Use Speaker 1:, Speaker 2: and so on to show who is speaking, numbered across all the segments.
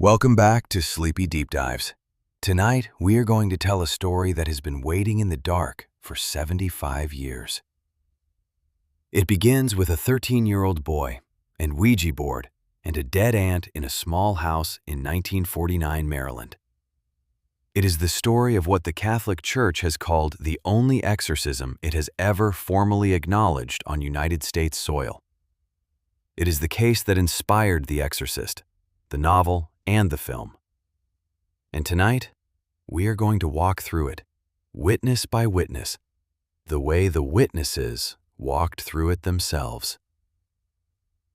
Speaker 1: Welcome back to Sleepy Deep Dives. Tonight, we are going to tell a story that has been waiting in the dark for 75 years. It begins with a 13-year-old boy, an Ouija board, and a dead aunt in a small house in 1949 Maryland. It is the story of what the Catholic Church has called the only exorcism it has ever formally acknowledged on United States soil. It is the case that inspired The Exorcist, the novel, and the film. And tonight, we are going to walk through it, witness by witness, the way the witnesses walked through it themselves.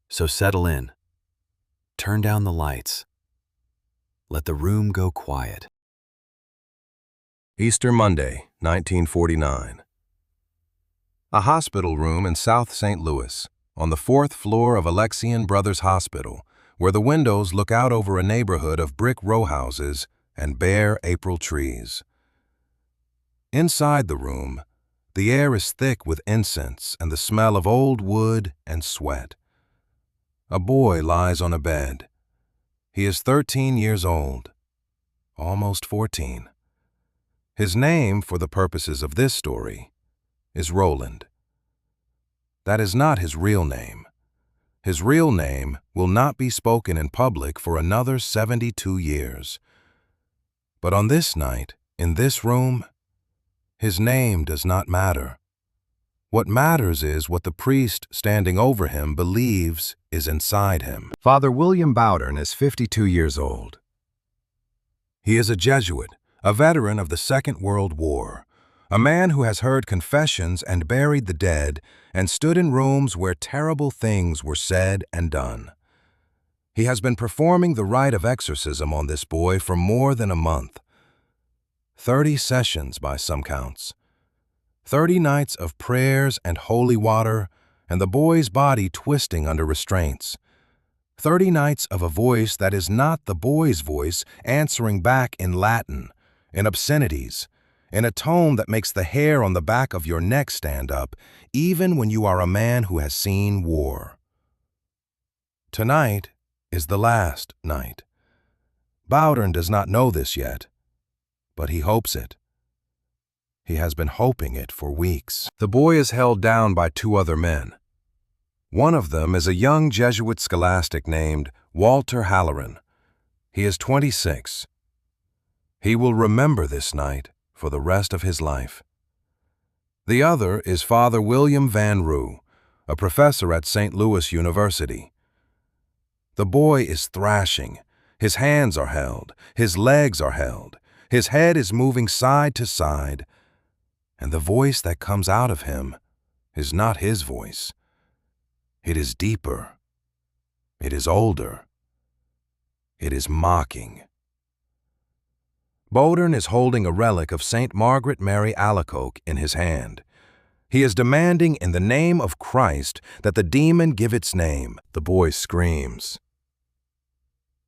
Speaker 1: So settle in, turn down the lights, let the room go quiet.
Speaker 2: Easter Monday, 1949. A hospital room in South St. Louis, on the 4th floor of Alexian Brothers Hospital, where the windows look out over a neighborhood of brick row houses and bare April trees. Inside the room, the air is thick with incense and the smell of old wood and sweat. A boy lies on a bed. He is 13 years old, almost 14. His name, for the purposes of this story, is Roland. That is not his real name. His real name will not be spoken in public for another 72 years. But on this night, in this room, his name does not matter. What matters is what the priest standing over him believes is inside him. Father William Bowdern is 52 years old. He is a Jesuit, a veteran of the Second World War, a man who has heard confessions and buried the dead and stood in rooms where terrible things were said and done. He has been performing the rite of exorcism on this boy for more than a month. 30 sessions by some counts. 30 nights of prayers and holy water and the boy's body twisting under restraints. 30 nights of a voice that is not the boy's voice answering back in Latin, in obscenities, in a tone that makes the hair on the back of your neck stand up, even when you are a man who has seen war. Tonight is the last night. Bowdern does not know this yet, but he hopes it. He has been hoping it for weeks. The boy is held down by 2 other men. One of them is a young Jesuit scholastic named Walter Halloran. He is 26. He will remember this night for the rest of his life. The other is Father William Van Roo, a professor at St. Louis University. The boy is thrashing. His hands are held. His legs are held. His head is moving side to side. And the voice that comes out of him is not his voice. It is deeper. It is older. It is mocking. Bowdern is holding a relic of St. Margaret Mary Alacoque in his hand. He is demanding in the name of Christ that the demon give its name. The boy screams.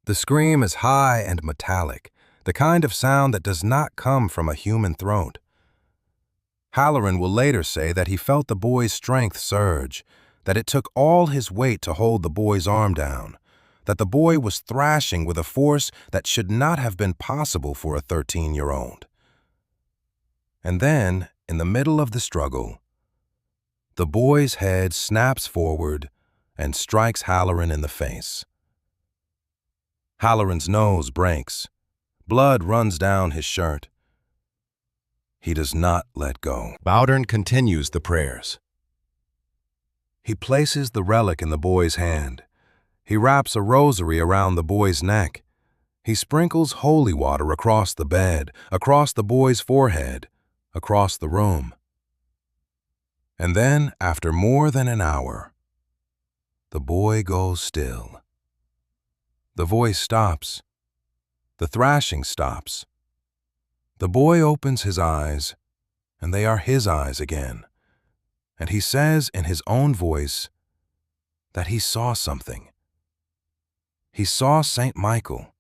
Speaker 2: The scream is high and metallic, the kind of sound that does not come from a human throat. Halloran will later say that he felt the boy's strength surge, that it took all his weight to hold the boy's arm down, that the boy was thrashing with a force that should not have been possible for a 13-year-old. And then, in the middle of the struggle, the boy's head snaps forward and strikes Halloran in the face. Halloran's nose breaks. Blood runs down his shirt. He does not let go. Bowdern continues the prayers. He places the relic in the boy's hand. He wraps a rosary around the boy's neck. He sprinkles holy water across the bed, across the boy's forehead, across the room. And then, after more than an hour, the boy goes still. The voice stops. The thrashing stops. The boy opens his eyes, and they are his eyes again, and he says in his own voice that he saw something. He saw St. Michael.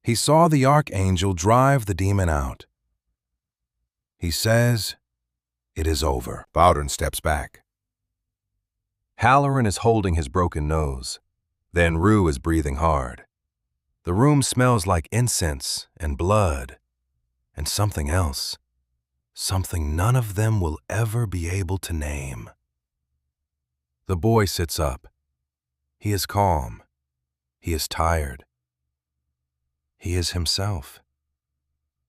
Speaker 2: He saw the archangel drive the demon out. He says, "It is over." Bowdern steps back. Halloran is holding his broken nose. Van Roo is breathing hard. The room smells like incense and blood and something else, something none of them will ever be able to name. The boy sits up. He is calm. He is tired. He is himself.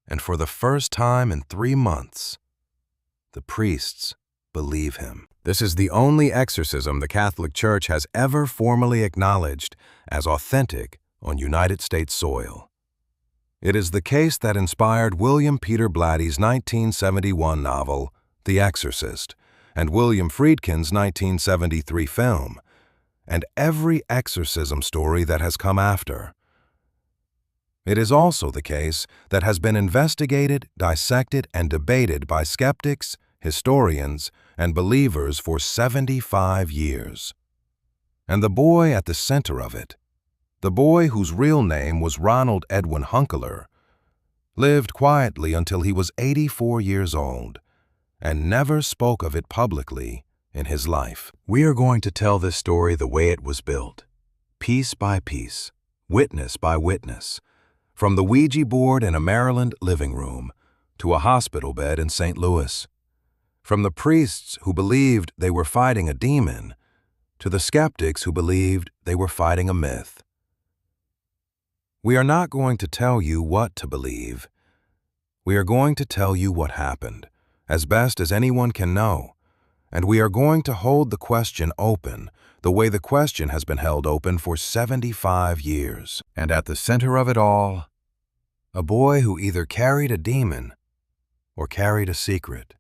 Speaker 2: And for the first time in 3 months, the priests believe him. This is the only exorcism the Catholic Church has ever formally acknowledged as authentic on United States soil. It is the case that inspired William Peter Blatty's 1971 novel, The Exorcist, and William Friedkin's 1973 film, and every exorcism story that has come after. It is also the case that has been investigated, dissected, and debated by skeptics, historians, and believers for 75 years. And the boy at the center of it, the boy whose real name was Ronald Edwin Hunkeler, lived quietly until he was 84 years old and never spoke of it publicly in his life. We are going to tell this story the way it was built, piece by piece, witness by witness, from the Ouija board in a Maryland living room to a hospital bed in St. Louis, from the priests who believed they were fighting a demon to the skeptics who believed they were fighting a myth. We are not going to tell you what to believe. We are going to tell you what happened, as best as anyone can know, and we are going to hold the question open the way the question has been held open for 75 years. And at the center of it all, a boy who either carried a demon or carried a secret,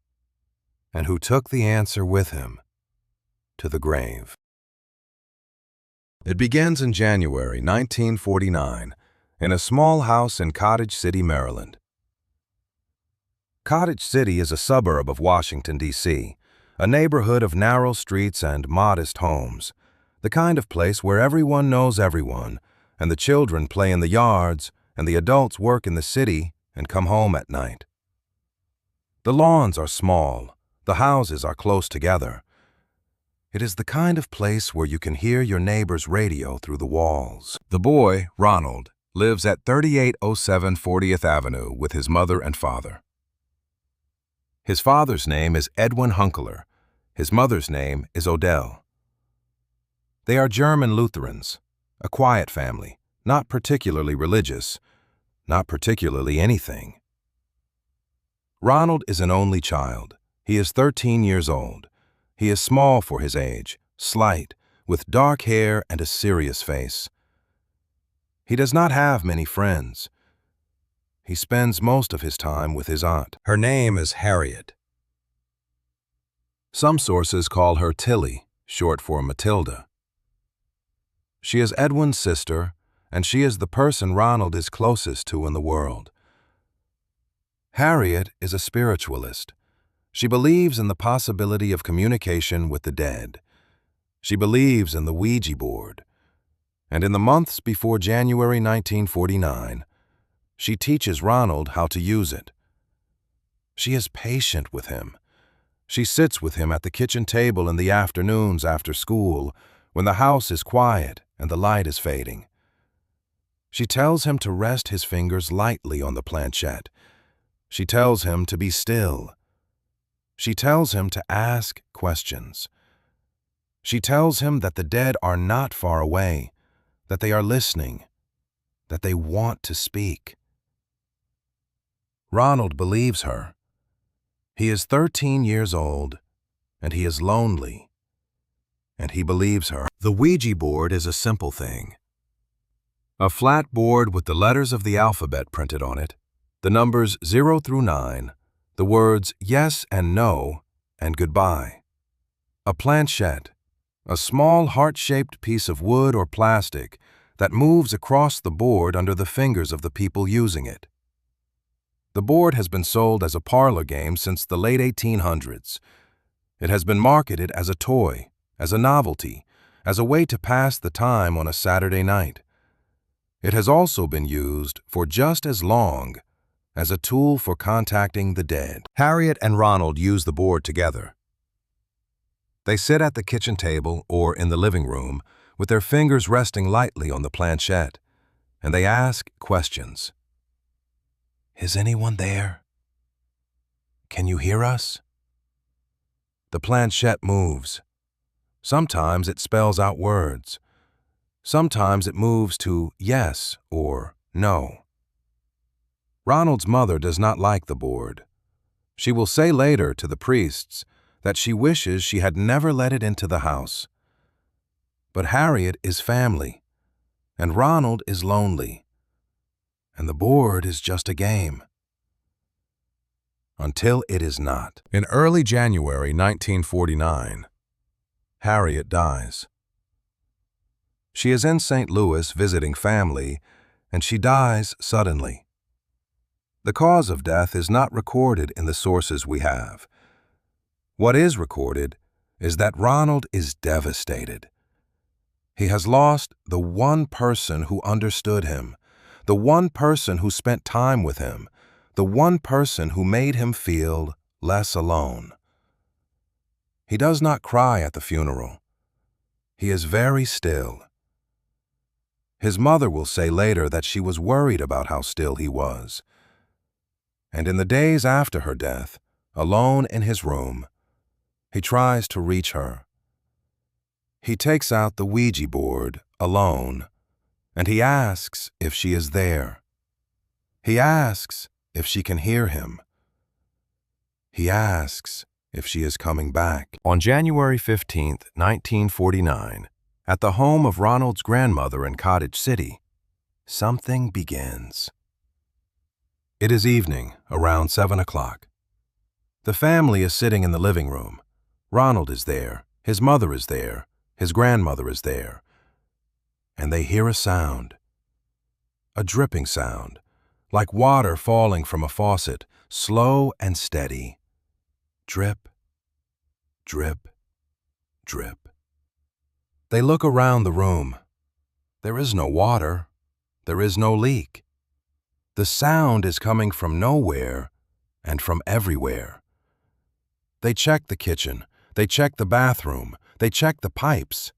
Speaker 2: and who took the answer with him to the grave. It begins in January 1949 in a small house in Cottage City, Maryland. Cottage City is a suburb of Washington, D.C., a neighborhood of narrow streets and modest homes, the kind of place where everyone knows everyone, and the children play in the yards, and the adults work in the city and come home at night. The lawns are small, the houses are close together. It is the kind of place where you can hear your neighbor's radio through the walls. The boy, Ronald, lives at 3807 40th Avenue with his mother and father. His father's name is Edwin Hunkeler. His mother's name is Odell. They are German Lutherans, a quiet family, not particularly religious, not particularly anything. Ronald is an only child. He is 13 years old. He is small for his age, slight, with dark hair and a serious face. He does not have many friends. He spends most of his time with his aunt. Her name is Harriet. Some sources call her Tilly, short for Matilda. She is Edwin's sister, and she is the person Ronald is closest to in the world. Harriet is a spiritualist. She believes in the possibility of communication with the dead. She believes in the Ouija board. And in the months before January 1949, she teaches Ronald how to use it. She is patient with him. She sits with him at the kitchen table in the afternoons after school, when the house is quiet and the light is fading. She tells him to rest his fingers lightly on the planchette. She tells him to be still. She tells him to ask questions. She tells him that the dead are not far away, that they are listening, that they want to speak. Ronald believes her. He is 13 years old, and he is lonely, and he believes her. The Ouija board is a simple thing. A flat board with the letters of the alphabet printed on it, the numbers 0 through 9, the words yes and no, and goodbye. A planchette, a small heart-shaped piece of wood or plastic that moves across the board under the fingers of the people using it. The board has been sold as a parlor game since the late 1800s. It has been marketed as a toy, as a novelty, as a way to pass the time on a Saturday night. It has also been used for just as long as a tool for contacting the dead. Harriet and Ronald use the board together. They sit at the kitchen table or in the living room with their fingers resting lightly on the planchette. and they ask questions. Is anyone there? Can you hear us? The planchette moves. Sometimes it spells out words. Sometimes it moves to yes or no. Ronald's mother does not like the board. She will say later to the priests that she wishes she had never let it into the house. But Harriet is family, and Ronald is lonely, and the board is just a game. Until it is not. In early January 1949, Harriet dies. She is in St. Louis visiting family, and she dies suddenly. The cause of death is not recorded in the sources we have. What is recorded is that Ronald is devastated. He has lost the one person who understood him, the one person who spent time with him, the one person who made him feel less alone. He does not cry at the funeral. He is very still. His mother will say later that she was worried about how still he was. And in the days after her death, alone in his room, he tries to reach her. He takes out the Ouija board alone, and he asks if she is there. He asks if she can hear him. He asks if she is coming back. On January 15, 1949, at the home of Ronald's grandmother in Cottage City, something begins. It is evening, around 7 o'clock. The family is sitting in the living room. Ronald is there, his mother is there, his grandmother is there. And they hear a sound. A dripping sound, like water falling from a faucet, slow and steady. Drip, drip, drip. They look around the room. There is no water. There is no leak. The sound is coming from nowhere and from everywhere. They check the kitchen. They check the bathroom. They check the pipes.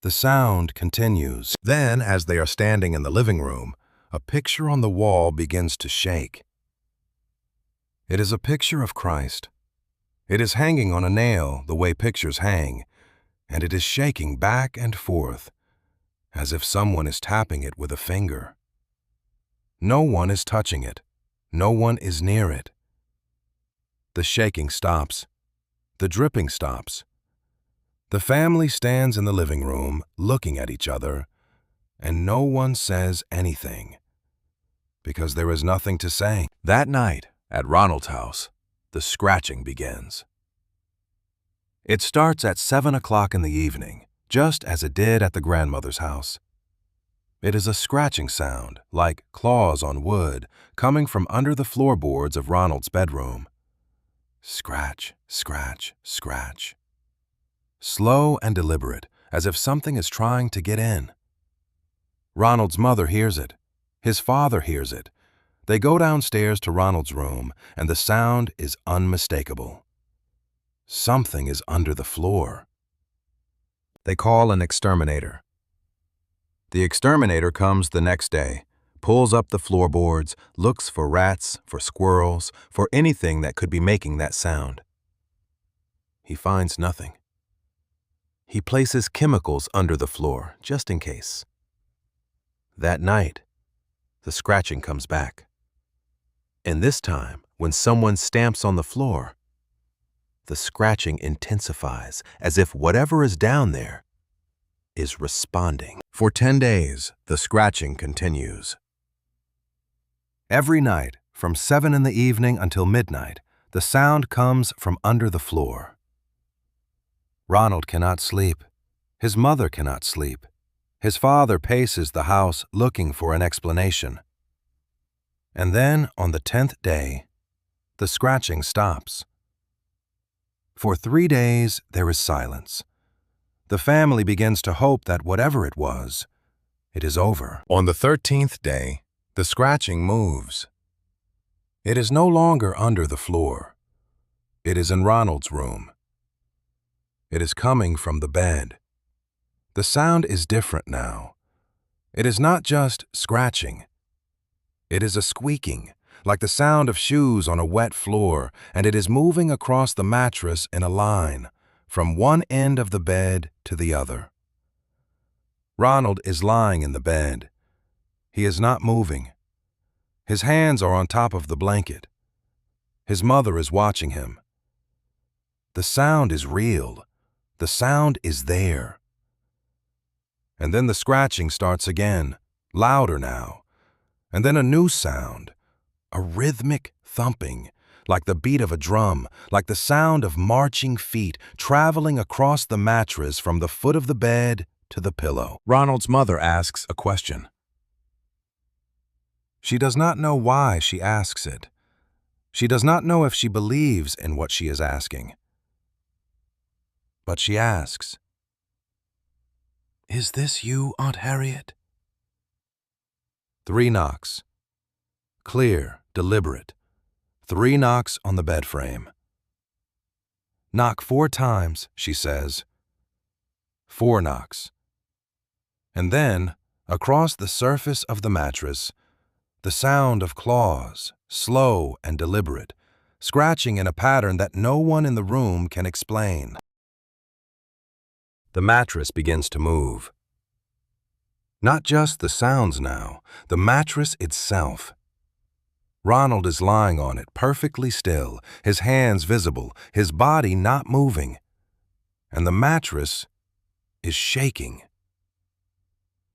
Speaker 2: The sound continues. Then, as they are standing in the living room, a picture on the wall begins to shake. It is a picture of Christ. It is hanging on a nail the way pictures hang, and it is shaking back and forth, as if someone is tapping it with a finger. No one is touching it. No one is near it. The shaking stops. The dripping stops. The family stands in the living room, looking at each other, and no one says anything, because there is nothing to say. That night, at Ronald's house, the scratching begins. It starts at 7 o'clock in the evening, just as it did at the grandmother's house. It is a scratching sound, like claws on wood, coming from under the floorboards of Ronald's bedroom. Scratch, scratch, scratch. Slow and deliberate, as if something is trying to get in. Ronald's mother hears it. His father hears it. They go downstairs to Ronald's room, and the sound is unmistakable. Something is under the floor. They call an exterminator. The exterminator comes the next day, pulls up the floorboards, looks for rats, for squirrels, for anything that could be making that sound. He finds nothing. He places chemicals under the floor, just in case. That night, the scratching comes back. And this time, when someone stamps on the floor, the scratching intensifies, as if whatever is down there is responding. For 10 days, the scratching continues. Every night, from 7 in the evening until midnight, the sound comes from under the floor. Ronald cannot sleep. His mother cannot sleep. His father paces the house looking for an explanation. And then, on the 10th day, the scratching stops. For 3 days, there is silence. The family begins to hope that whatever it was, it is over. On the 13th day, the scratching moves. It is no longer under the floor. It is in Ronald's room. It is coming from the bed. The sound is different now. It is not just scratching. It is a squeaking, like the sound of shoes on a wet floor, and it is moving across the mattress in a line, from one end of the bed to the other. Ronald is lying in the bed. He is not moving. His hands are on top of the blanket. His mother is watching him. The sound is real. The sound is there. And then the scratching starts again, louder now. And then a new sound, a rhythmic thumping, like the beat of a drum, like the sound of marching feet traveling across the mattress from the foot of the bed to the pillow. Ronald's mother asks a question. She does not know why she asks it. She does not know if she believes in what she is asking. But she asks, "Is this you, Aunt Harriet?" 3 knocks. Clear, deliberate. 3 knocks on the bed frame. "Knock 4 times," she says. 4 knocks. And then, across the surface of the mattress, the sound of claws, slow and deliberate, scratching in a pattern that no one in the room can explain. The mattress begins to move. Not just the sounds now, the mattress itself. Ronald is lying on it, perfectly still, his hands visible, his body not moving. And the mattress is shaking.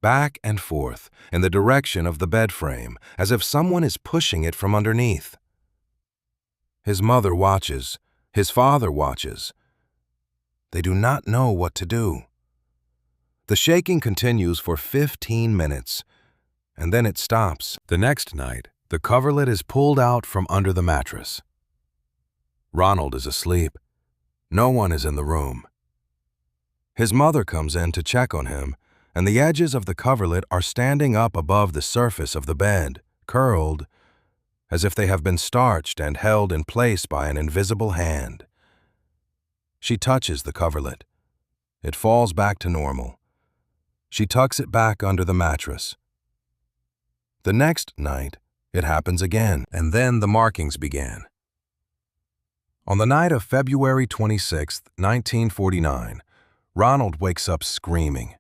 Speaker 2: Back and forth, in the direction of the bed frame, as if someone is pushing it from underneath. His mother watches. His father watches. They do not know what to do. The shaking continues for 15 minutes, and then it stops. The next night, the coverlet is pulled out from under the mattress. Ronald is asleep. No one is in the room. His mother comes in to check on him, and the edges of the coverlet are standing up above the surface of the bed, curled, as if they have been starched and held in place by an invisible hand. She touches the coverlet. It falls back to normal. She tucks it back under the mattress. The next night, it happens again, and then the markings began. On the night of February 26, 1949, Ronald wakes up screaming.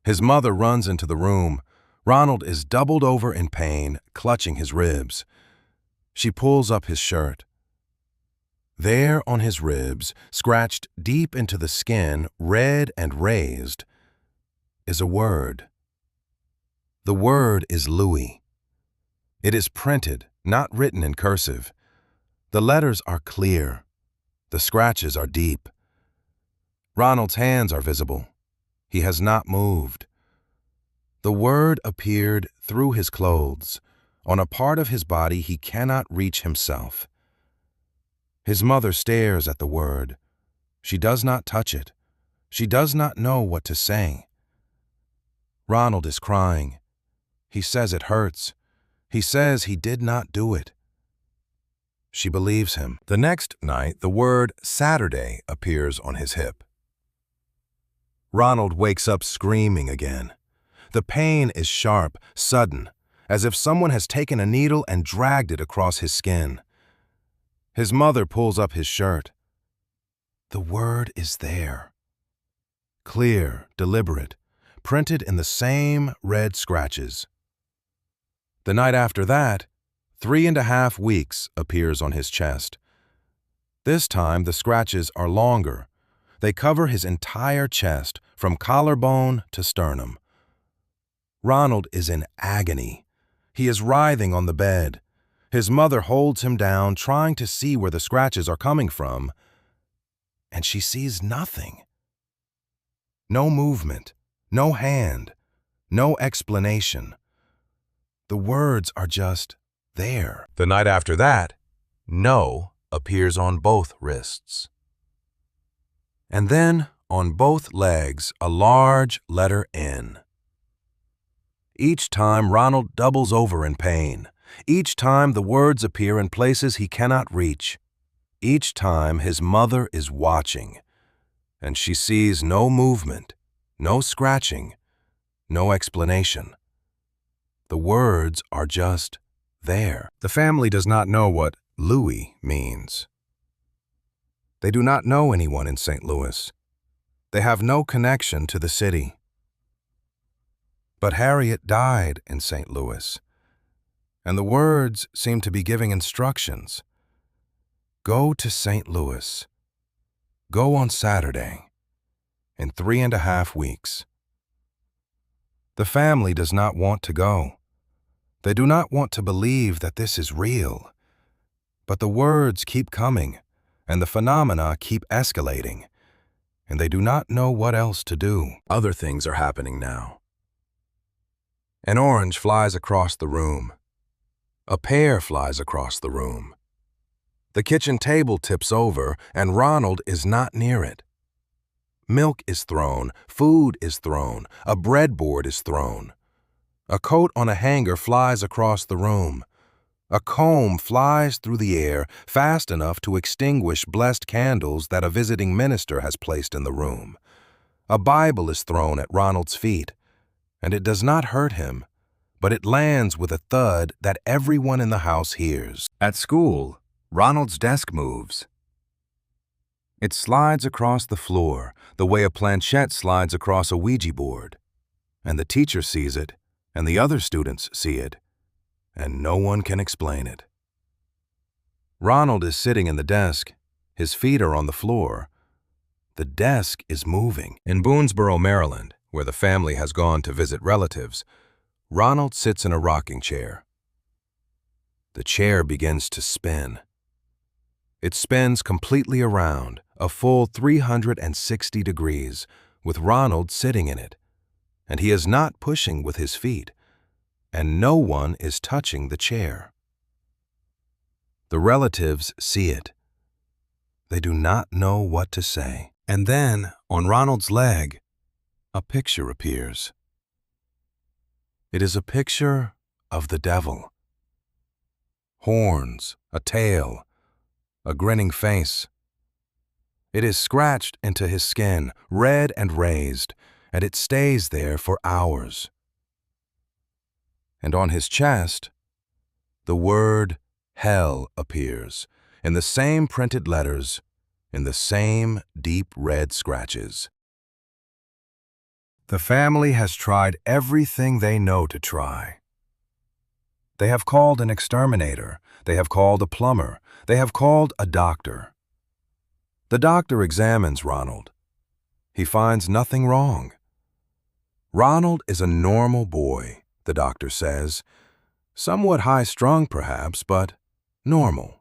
Speaker 2: His mother runs into the room. Ronald is doubled over in pain, clutching his ribs. She pulls up his shirt. There on his ribs, scratched deep into the skin, red and raised, is a word. The word is Louis. It is printed, not written in cursive. The letters are clear. The scratches are deep. Ronald's hands are visible. He has not moved. The word appeared through his clothes, on a part of his body he cannot reach himself. His mother stares at the word. She does not touch it. She does not know what to say. Ronald is crying. He says it hurts. He says he did not do it. She believes him. The next night, the word Saturday appears on his hip. Ronald wakes up screaming again. The pain is sharp, sudden, as if someone has taken a needle and dragged it across his skin. His mother pulls up his shirt. The word is there. Clear, deliberate, printed in the same red scratches. The night after that, 3.5 weeks appears on his chest. This time the scratches are longer. They cover his entire chest, from collarbone to sternum. Ronald is in agony. He is writhing on the bed. His mother holds him down, trying to see where the scratches are coming from, and she sees nothing. No movement, no hand, no explanation. The words are just there. The night after that, no appears on both wrists. And then, on both legs, a large letter N. Each time Ronald doubles over in pain. Each time the words appear in places he cannot reach. Each time his mother is watching, and she sees no movement, no scratching, no explanation. The words are just there. The family does not know what Louis means. They do not know anyone in St. Louis. They have no connection to the city. But Harriet died in St. Louis, and the words seem to be giving instructions. Go to St. Louis. Go on Saturday, in 3.5 weeks. The family does not want to go. They do not want to believe that this is real. But the words keep coming, and the phenomena keep escalating, and they do not know what else to do. Other things are happening now. An orange flies across the room. A pear flies across the room. The kitchen table tips over, and Ronald is not near it. Milk is thrown, food is thrown, a breadboard is thrown. A coat on a hanger flies across the room. A comb flies through the air fast enough to extinguish blessed candles that a visiting minister has placed in the room. A Bible is thrown at Ronald's feet, and it does not hurt him, but it lands with a thud that everyone in the house hears. At school, Ronald's desk moves. It slides across the floor the way a planchette slides across a Ouija board, and the teacher sees it, and the other students see it, and no one can explain it. Ronald is sitting in the desk. His feet are on the floor. The desk is moving. In Boonesboro, Maryland, where the family has gone to visit relatives, Ronald sits in a rocking chair. The chair begins to spin. It spins completely around, a full 360 degrees, with Ronald sitting in it, and he is not pushing with his feet, and no one is touching the chair. The relatives see it. They do not know what to say. And then, on Ronald's leg, a picture appears. It is a picture of the devil. Horns, a tail, a grinning face. It is scratched into his skin, red and raised, and it stays there for hours. And on his chest, the word hell appears, in the same printed letters, in the same deep red scratches. The family has tried everything they know to try. They have called an exterminator. They have called a plumber. They have called a doctor. The doctor examines Ronald. He finds nothing wrong. Ronald is a normal boy, the doctor says. Somewhat high-strung, perhaps, but normal.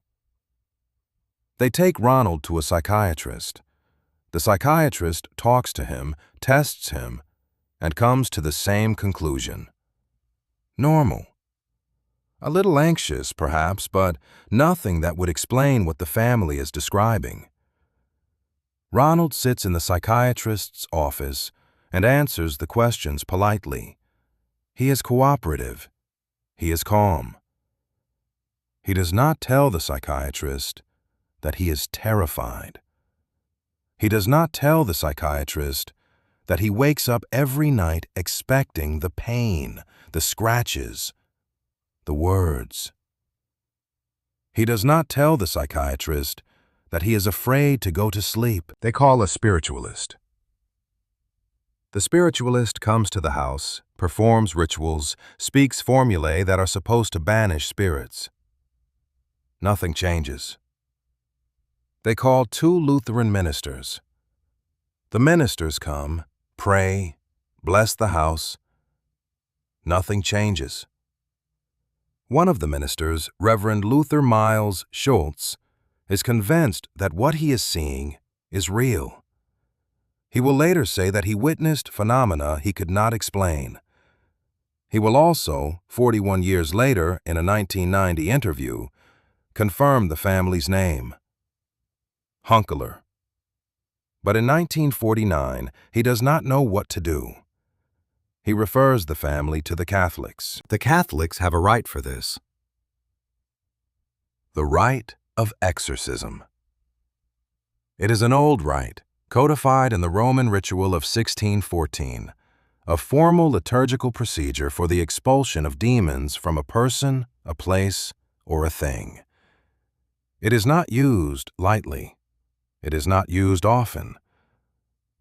Speaker 2: They take Ronald to a psychiatrist. The psychiatrist talks to him, tests him, and comes to the same conclusion. Normal. A little anxious, perhaps, but nothing that would explain what the family is describing. Ronald sits in the psychiatrist's office and answers the questions politely. He is cooperative. He is calm. He does not tell the psychiatrist that he is terrified. He does not tell the psychiatrist that he wakes up every night expecting the pain, the scratches, the words. He does not tell the psychiatrist that he is afraid to go to sleep. They call a spiritualist. The spiritualist comes to the house, performs rituals, speaks formulae that are supposed to banish spirits. Nothing changes. They call 2 Lutheran ministers. The ministers come, pray, bless the house. Nothing changes. One of the ministers, Reverend Luther Miles Schultz, is convinced that what he is seeing is real. He will later say that he witnessed phenomena he could not explain. He will also, 41 years later, in a 1990 interview, confirm the family's name, Hunkeler. But in 1949, he does not know what to do. He refers the family to the Catholics. The Catholics have a rite for this. The rite of exorcism. It is an old rite, codified in the Roman ritual of 1614, a formal liturgical procedure for the expulsion of demons from a person, a place, or a thing. It is not used lightly. It is not used often.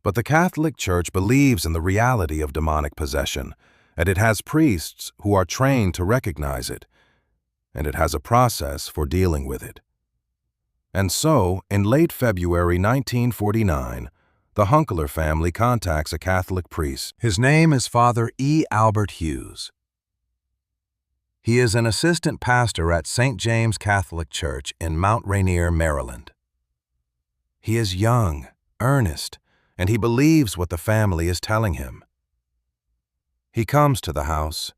Speaker 2: But the Catholic Church believes in the reality of demonic possession, and it has priests who are trained to recognize it, and it has a process for dealing with it. And so, in late February 1949, the Hunkler family contacts a Catholic priest. His name is Father E. Albert Hughes. He is an assistant pastor at St. James Catholic Church in Mount Rainier, Maryland. He is young, earnest, and he believes what the family is telling him. He comes to the house.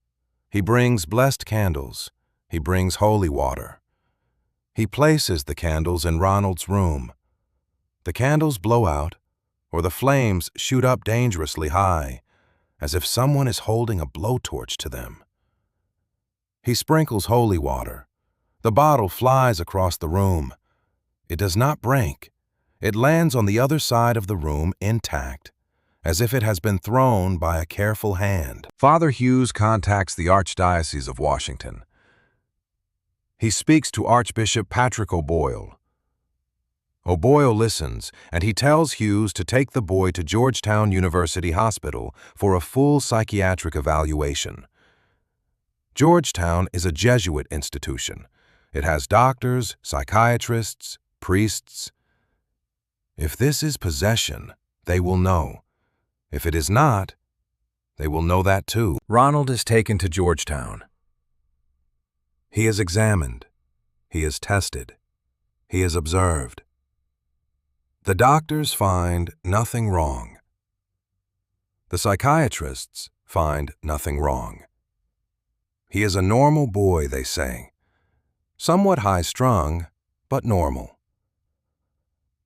Speaker 2: He brings blessed candles. He brings holy water. He places the candles in Ronald's room. The candles blow out, or the flames shoot up dangerously high, as if someone is holding a blowtorch to them. He sprinkles holy water. The bottle flies across the room. It does not break. It lands on the other side of the room intact, as if it has been thrown by a careful hand. Father Hughes contacts the Archdiocese of Washington. He speaks to Archbishop Patrick O'Boyle. O'Boyle listens, and he tells Hughes to take the boy to Georgetown University Hospital for a full psychiatric evaluation. Georgetown is a Jesuit institution. It has doctors, psychiatrists, priests. If this is possession, they will know. If it is not, they will know that too. Ronald is taken to Georgetown. He is examined. He is tested. He is observed. The doctors find nothing wrong. The psychiatrists find nothing wrong. He is a normal boy, they say. Somewhat high-strung, but normal.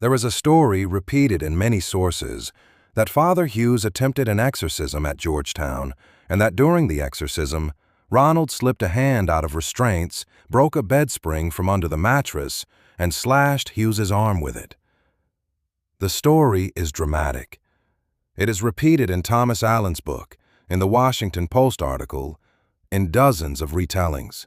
Speaker 2: There is a story repeated in many sources that Father Hughes attempted an exorcism at Georgetown, and that during the exorcism, Ronald slipped a hand out of restraints, broke a bed spring from under the mattress, and slashed Hughes's arm with it. The story is dramatic. It is repeated in Thomas Allen's book, in the Washington Post article, in dozens of retellings.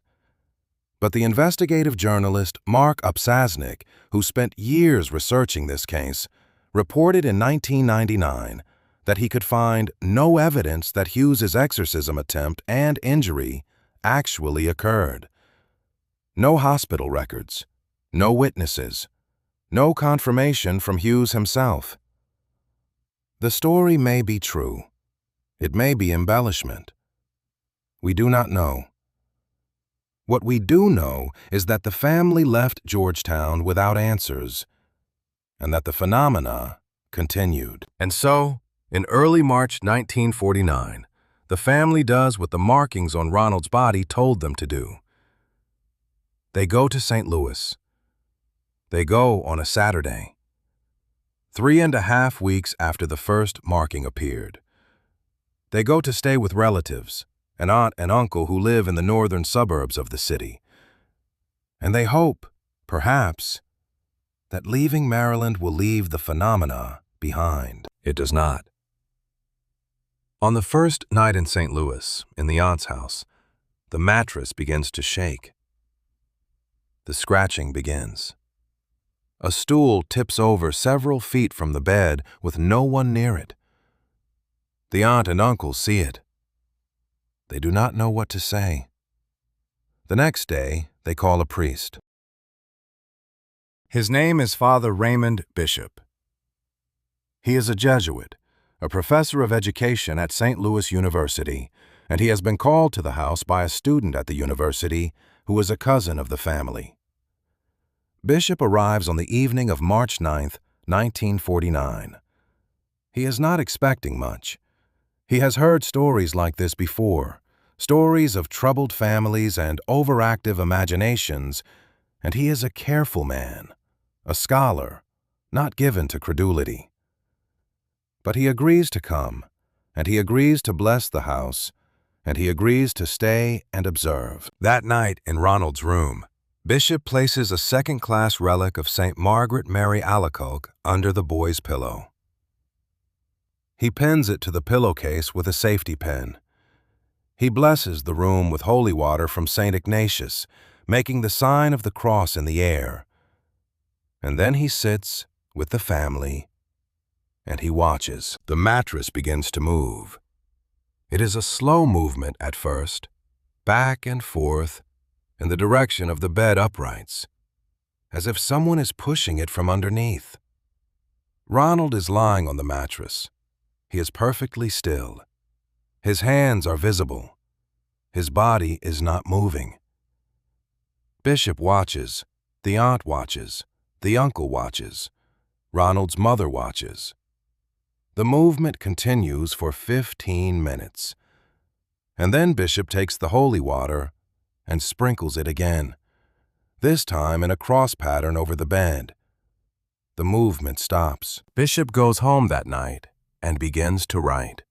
Speaker 2: But the investigative journalist Mark Upsasnik, who spent years researching this case, reported in 1999 that he could find no evidence that Hughes's exorcism attempt and injury actually occurred. No hospital records, no witnesses, no confirmation from Hughes himself. The story may be true. It may be embellishment. We do not know. What we do know is that the family left Georgetown without answers, and that the phenomena continued. And so, in early March 1949, the family does what the markings on Ronald's body told them to do. They go to St. Louis. They go on a Saturday, 3.5 weeks after the first marking appeared. They go to stay with relatives, an aunt and uncle who live in the northern suburbs of the city. And they hope, perhaps, that leaving Maryland will leave the phenomena behind. It does not. On the first night in St. Louis, in the aunt's house, the mattress begins to shake. The scratching begins. A stool tips over several feet from the bed with no one near it. The aunt and uncle see it. They do not know what to say. The next day, they call a priest. His name is Father Raymond Bishop. He is a Jesuit, a professor of education at St. Louis University, and he has been called to the house by a student at the university who is a cousin of the family. Bishop arrives on the evening of March 9, 1949. He is not expecting much. He has heard stories like this before, stories of troubled families and overactive imaginations, and he is a careful man, a scholar, not given to credulity. But he agrees to come, and he agrees to bless the house, and he agrees to stay and observe. That night in Ronald's room, Bishop places a second-class relic of St. Margaret Mary Alacoque under the boy's pillow. He pins it to the pillowcase with a safety pin. He blesses the room with holy water from St. Ignatius, making the sign of the cross in the air. And then he sits with the family, and he watches. The mattress begins to move. It is a slow movement at first, back and forth, in the direction of the bed uprights, as if someone is pushing it from underneath. Ronald is lying on the mattress. He is perfectly still. His hands are visible. His body is not moving. Bishop watches. The aunt watches. The uncle watches. Ronald's mother watches. The movement continues for 15 minutes. And then Bishop takes the holy water and sprinkles it again, this time in a cross pattern over the bed. The movement stops. Bishop goes home that night and begins to write.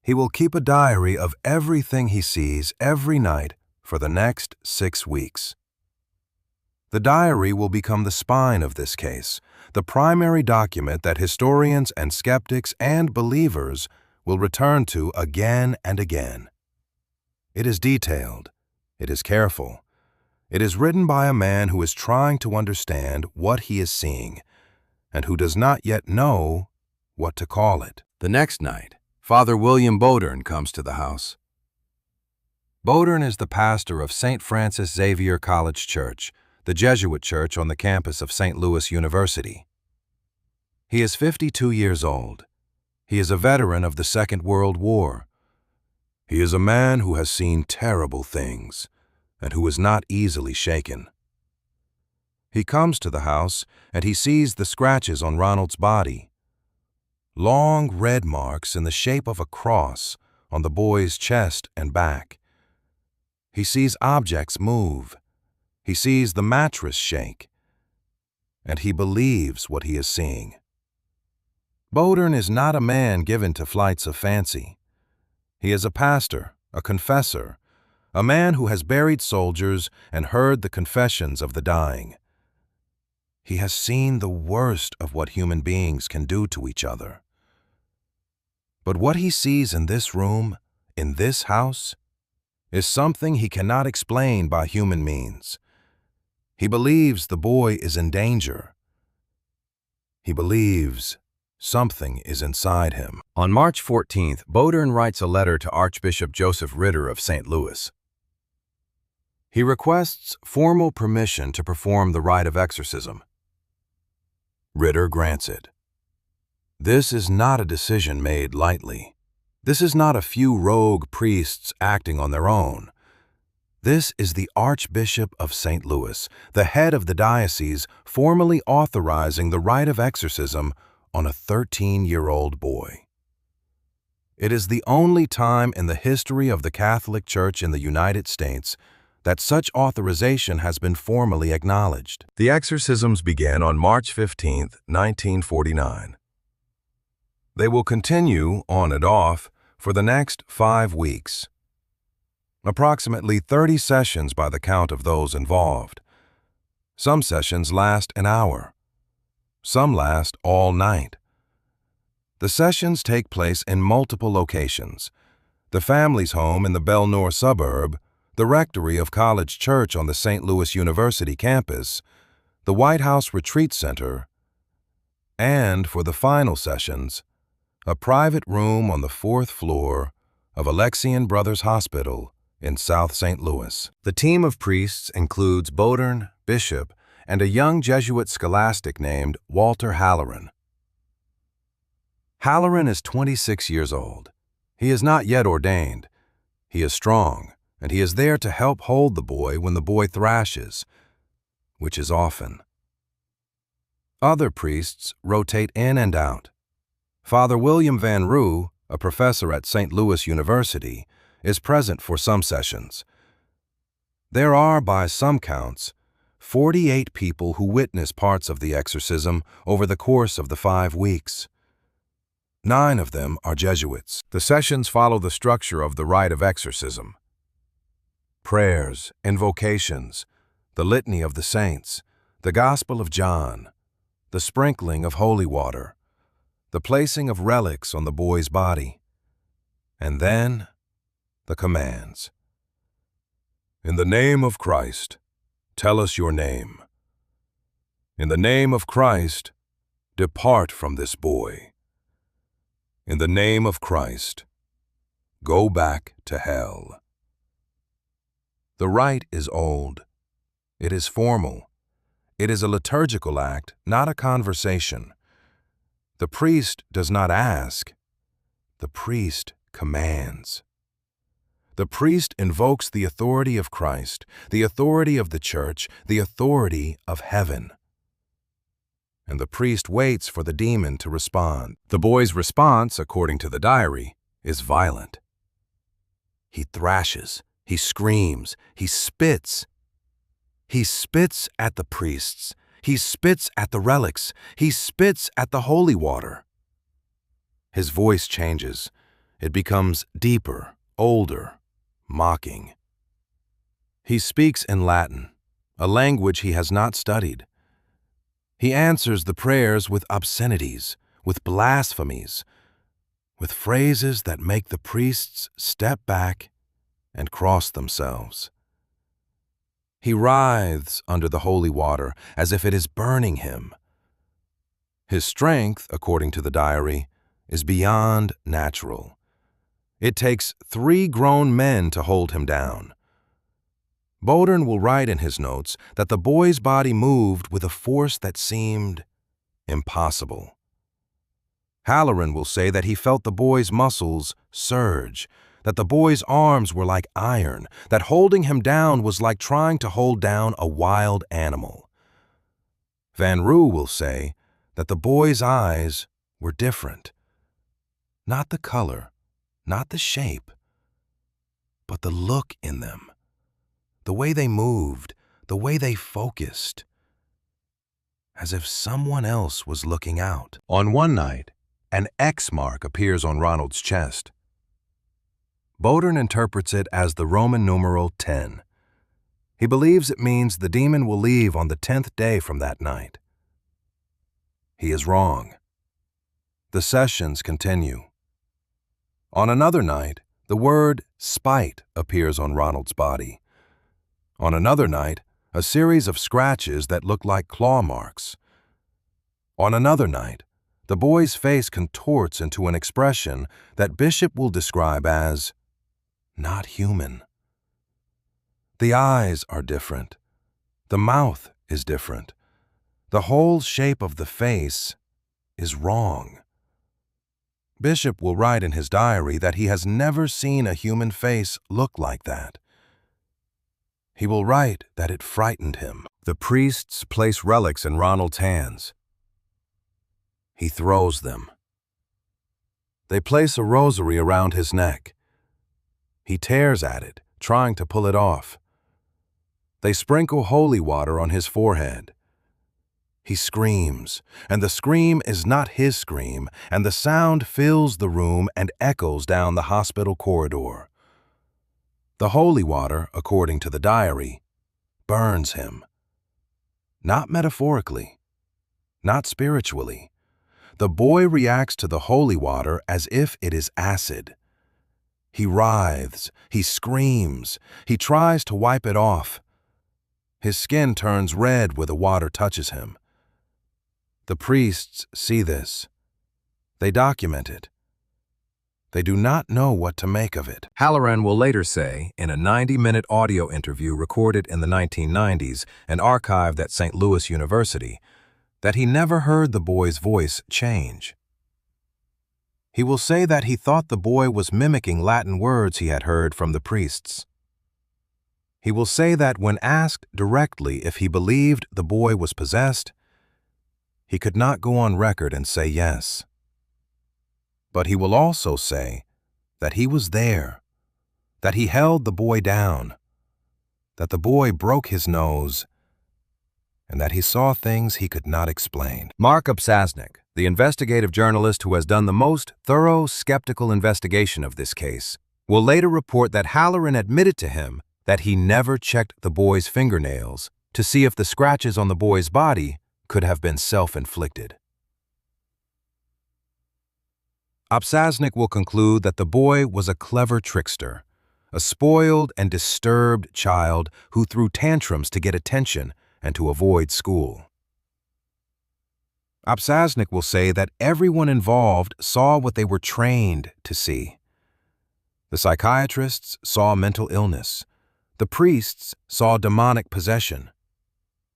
Speaker 2: He will keep a diary of everything he sees every night for the next 6 weeks. The diary will become the spine of this case, the primary document that historians and skeptics and believers will return to again and again. It is detailed. It is careful. It is written by a man who is trying to understand what he is seeing and who does not yet know what to call it. The next night, Father William Bowdern comes to the house. Bowdern is the pastor of St. Francis Xavier College Church, the Jesuit church on the campus of St. Louis University. He is 52 years old. He is a veteran of the Second World War. He is a man who has seen terrible things and who is not easily shaken. He comes to the house and he sees the scratches on Ronald's body. Long red marks in the shape of a cross on the boy's chest and back. He sees objects move. He sees the mattress shake. And he believes what he is seeing. Bowdern is not a man given to flights of fancy. He is a pastor, a confessor, a man who has buried soldiers and heard the confessions of the dying. He has seen the worst of what human beings can do to each other. But what he sees in this room, in this house, is something he cannot explain by human means. He believes the boy is in danger. He believes something is inside him. On March 14th, Bowdern writes a letter to Archbishop Joseph Ritter of St. Louis. He requests formal permission to perform the rite of exorcism. Ritter grants it. This is not a decision made lightly. This is not a few rogue priests acting on their own. This is the Archbishop of St. Louis, the head of the diocese, formally authorizing the rite of exorcism on a 13-year-old boy. It is the only time in the history of the Catholic Church in the United States that such authorization has been formally acknowledged. The exorcisms began on March 15, 1949. They will continue on and off for the next 5 weeks. Approximately 30 sessions by the count of those involved. Some sessions last an hour. Some last all night. The sessions take place in multiple locations: the family's home in the Belnor suburb, the rectory of College Church on the St. Louis University campus, the White House Retreat Center, and, for the final sessions, a private room on the 4th floor of Alexian Brothers Hospital in South St. Louis. The team of priests includes Bowdern, Bishop, and a young Jesuit scholastic named Walter Halloran. Halloran is 26 years old. He is not yet ordained. He is strong, and he is there to help hold the boy when the boy thrashes, which is often. Other priests rotate in and out. Father William Van Roo, a professor at St. Louis University, is present for some sessions. There are, by some counts, 48 people who witness parts of the exorcism over the course of the 5 weeks. 9 of them are Jesuits. The sessions follow the structure of the rite of exorcism. Prayers, invocations, the litany of the saints, the Gospel of John, the sprinkling of holy water, the placing of relics on the boy's body, and then the commands. In the name of Christ, tell us your name. In the name of Christ, depart from this boy. In the name of Christ, go back to hell. The rite is old. It is formal. It is a liturgical act, not a conversation. The priest does not ask. The priest commands. The priest invokes the authority of Christ, the authority of the church, the authority of heaven. And the priest waits for the demon to respond. The boy's response, according to the diary, is violent. He thrashes, he screams, he spits. He spits at the priests. He spits at the relics. He spits at the holy water. His voice changes. It becomes deeper, older, mocking. He speaks in Latin, a language he has not studied. He answers the prayers with obscenities, with blasphemies, with phrases that make the priests step back and cross themselves. He writhes under the holy water as if it is burning him. His strength, according to the diary, is beyond natural. It takes 3 grown men to hold him down. Bowdern will write in his notes that the boy's body moved with a force that seemed impossible. Halloran will say that he felt the boy's muscles surge, that the boy's arms were like iron, that holding him down was like trying to hold down a wild animal. Van Roo will say that the boy's eyes were different. Not the color, not the shape, but the look in them, the way they moved, the way they focused, as if someone else was looking out. On one night, an X mark appears on Ronald's chest. Bowdern interprets it as the Roman numeral 10. He believes it means the demon will leave on the 10th day from that night. He is wrong. The sessions continue. On another night, the word spite appears on Ronald's body. On another night, a series of scratches that look like claw marks. On another night, the boy's face contorts into an expression that Bishop will describe as not human. The eyes are different. The mouth is different. The whole shape of the face is wrong. Bishop will write in his diary that he has never seen a human face look like that. He will write that it frightened him. The priests place relics in Ronald's hands. He throws them. They place a rosary around his neck. He tears at it, trying to pull it off. They sprinkle holy water on his forehead. He screams, and the scream is not his scream, and the sound fills the room and echoes down the hospital corridor. The holy water, according to the diary, burns him. Not metaphorically, not spiritually. The boy reacts to the holy water as if it is acid. He writhes, he screams, he tries to wipe it off. His skin turns red where the water touches him. The priests see this. They document it. They do not know what to make of it. Halloran will later say, in a 90-minute audio interview recorded in the 1990s and archived at St. Louis University, that he never heard the boy's voice change. He will say that he thought the boy was mimicking Latin words he had heard from the priests. He will say that when asked directly if he believed the boy was possessed, he could not go on record and say yes. But he will also say that he was there, that he held the boy down, that the boy broke his nose, and that he saw things he could not explain. Mark Obsasnik, the investigative journalist who has done the most thorough, skeptical investigation of this case, will later report that Halloran admitted to him that he never checked the boy's fingernails to see if the scratches on the boy's body could have been self-inflicted. Opsasnik will conclude that the boy was a clever trickster, a spoiled and disturbed child who threw tantrums to get attention and to avoid school. Opsasnik will say that everyone involved saw what they were trained to see. The psychiatrists saw mental illness. The priests saw demonic possession.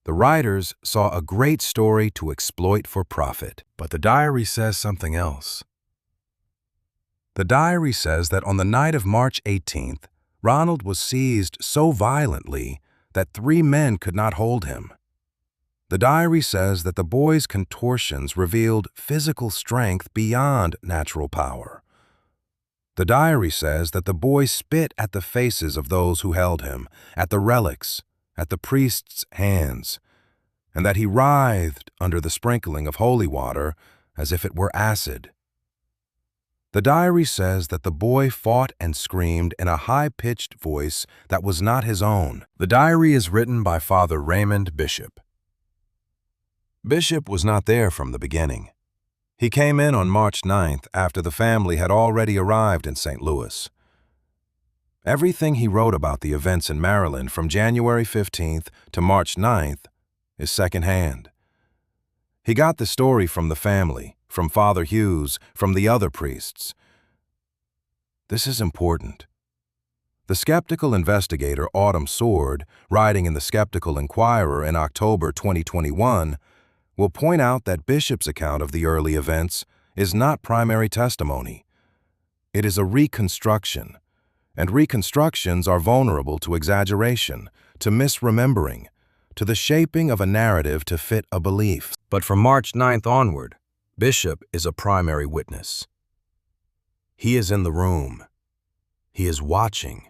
Speaker 2: The writers saw a great story to exploit for profit. But the diary says something else. The diary says that on the night of March 18th, Ronald was seized so violently that 3 men could not hold him. The diary says that the boy's contortions revealed physical strength beyond natural power. The diary says that the boy spit at the faces of those who held him, at the relics, at the priest's hands, and that he writhed under the sprinkling of holy water as if it were acid. The diary says that the boy fought and screamed in a high-pitched voice that was not his own. The diary is written by Father Raymond Bishop. Bishop was not there from the beginning. He came in on March 9th after the family had already arrived in St. Louis. Everything he wrote about the events in Maryland from January 15th to March 9th is secondhand. He got the story from the family, from Father Hughes, from the other priests. This is important. The skeptical investigator Autumn Sword, writing in the Skeptical Inquirer in October 2021, will point out that Bishop's account of the early events is not primary testimony. It is a reconstruction, and reconstructions are vulnerable to exaggeration, to misremembering, to the shaping of a narrative to fit a belief. But from March 9th onward, Bishop is a primary witness. He is in the room. He is watching.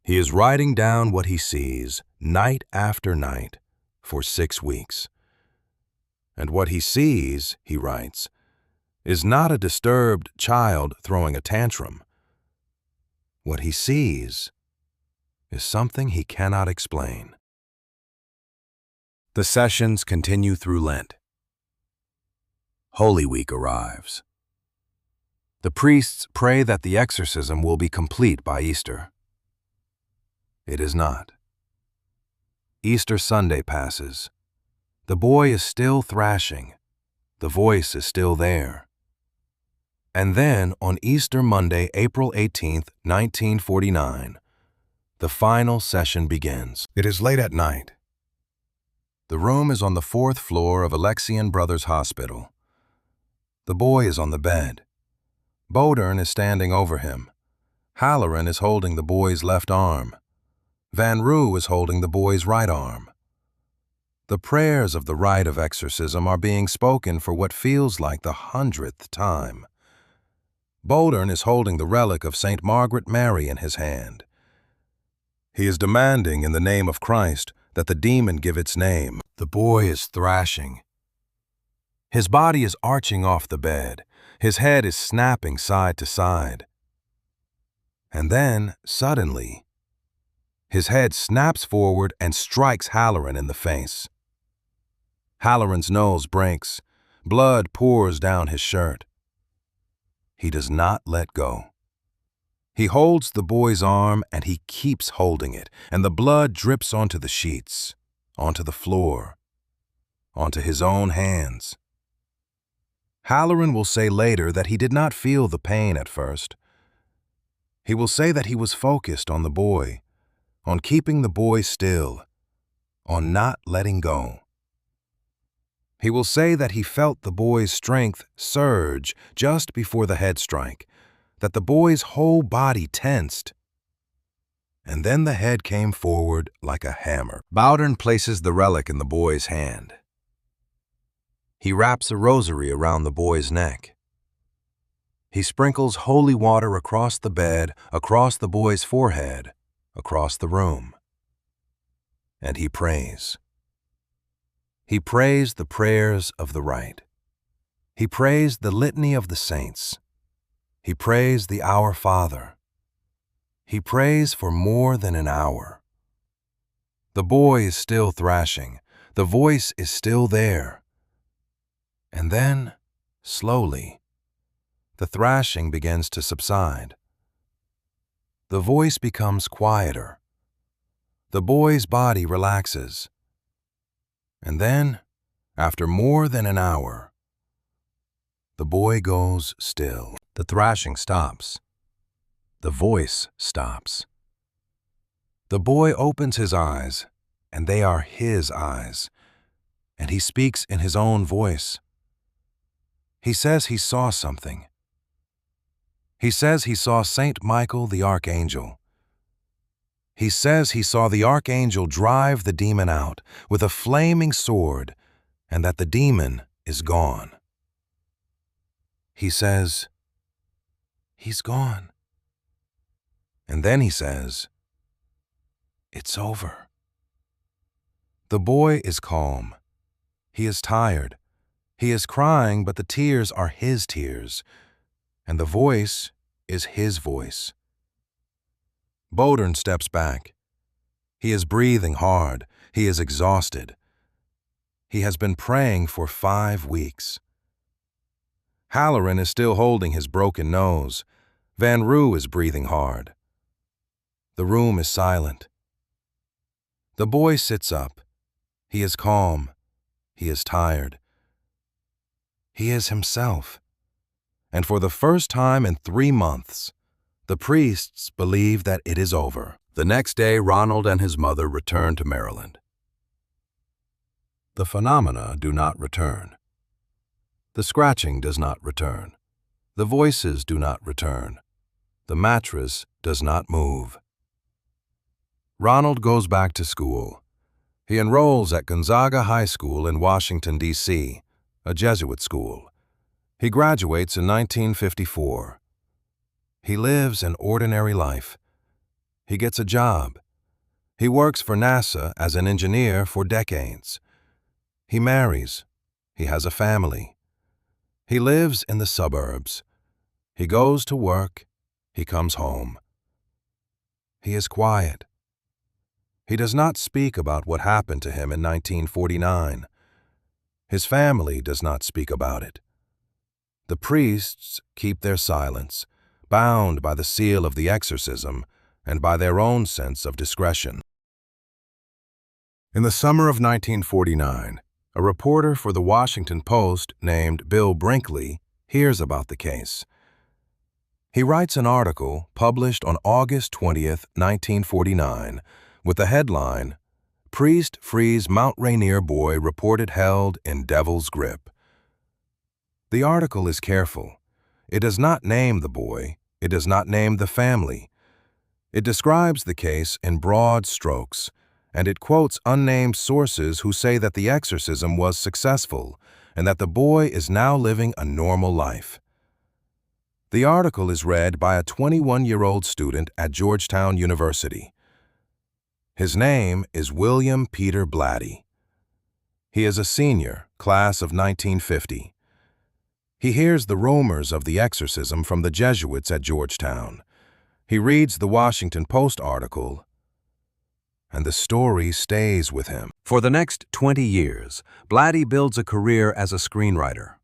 Speaker 2: He is writing down what he sees night after night for 6 weeks. And what he sees, he writes, is not a disturbed child throwing a tantrum. What he sees is something he cannot explain. The sessions continue through Lent. Holy Week arrives. The priests pray that the exorcism will be complete by Easter. It is not. Easter Sunday passes. The boy is still thrashing. The voice is still there. And then, on Easter Monday, April 18th, 1949, the final session begins. It is late at night. The room is on the 4th floor of Alexian Brothers Hospital. The boy is on the bed. Bowdern is standing over him. Halloran is holding the boy's left arm. Van Roo is holding the boy's right arm. The prayers of the rite of exorcism are being spoken for what feels like the 100th time. Bowdern is holding the relic of St. Margaret Mary in his hand. He is demanding in the name of Christ that the demon give its name. The boy is thrashing. His body is arching off the bed. His head is snapping side to side. And then, suddenly, his head snaps forward and strikes Halloran in the face. Halloran's nose breaks. Blood pours down his shirt. He does not let go. He holds the boy's arm and he keeps holding it, and the blood drips onto the sheets, onto the floor, onto his own hands. Halloran will say later that he did not feel the pain at first. He will say that he was focused on the boy, on keeping the boy still, on not letting go. He will say that he felt the boy's strength surge just before the head strike, that the boy's whole body tensed. And then the head came forward like a hammer. Bowdern places the relic in the boy's hand. He wraps a rosary around the boy's neck. He sprinkles holy water across the bed, across the boy's forehead, across the room. And he prays. He prays the prayers of the rite. He prays the litany of the saints. He prays the Our Father. He prays for more than an hour. The boy is still thrashing. The voice is still there. And then, slowly, the thrashing begins to subside. The voice becomes quieter. The boy's body relaxes. And then, after more than an hour, the boy goes still. The thrashing stops. The voice stops. The boy opens his eyes, and they are his eyes, and he speaks in his own voice. He says he saw something. He says he saw Saint Michael the Archangel. He says he saw the Archangel drive the demon out with a flaming sword, and that the demon is gone. He says, "He's gone." And then he says, "It's over." The boy is calm. He is tired. He is crying, but the tears are his tears, and the voice is his voice. Bowdern steps back. He is breathing hard. He is exhausted. He has been praying for 5 weeks. Halloran is still holding his broken nose. Van Roo is breathing hard. The room is silent. The boy sits up. He is calm. He is tired. He is himself. And for the first time in 3 months, the priests believe that it is over. The next day, Ronald and his mother return to Maryland. The phenomena do not return. The scratching does not return. The voices do not return. The mattress does not move. Ronald goes back to school. He enrolls at Gonzaga High School in Washington, D.C., a Jesuit school. He graduates in 1954. He lives an ordinary life. He gets a job. He works for NASA as an engineer for decades. He marries. He has a family. He lives in the suburbs. He goes to work. He comes home. He is quiet. He does not speak about what happened to him in 1949. His family does not speak about it. The priests keep their silence, bound by the seal of the exorcism and by their own sense of discretion. In the summer of 1949, a reporter for the Washington Post named Bill Brinkley hears about the case. He writes an article published on August 20th, 1949, with the headline, "Priest Frees Mount Rainier Boy Reported Held in Devil's Grip." The article is careful. It does not name the boy. It does not name the family. It describes the case in broad strokes, and it quotes unnamed sources who say that the exorcism was successful and that the boy is now living a normal life. The article is read by a 21-year-old student at Georgetown University. His name is William Peter Blatty. He is a senior, class of 1950. He hears the rumors of the exorcism from the Jesuits at Georgetown. He reads the Washington Post article, and the story stays with him. For the next 20 years, Blatty builds a career as a screenwriter.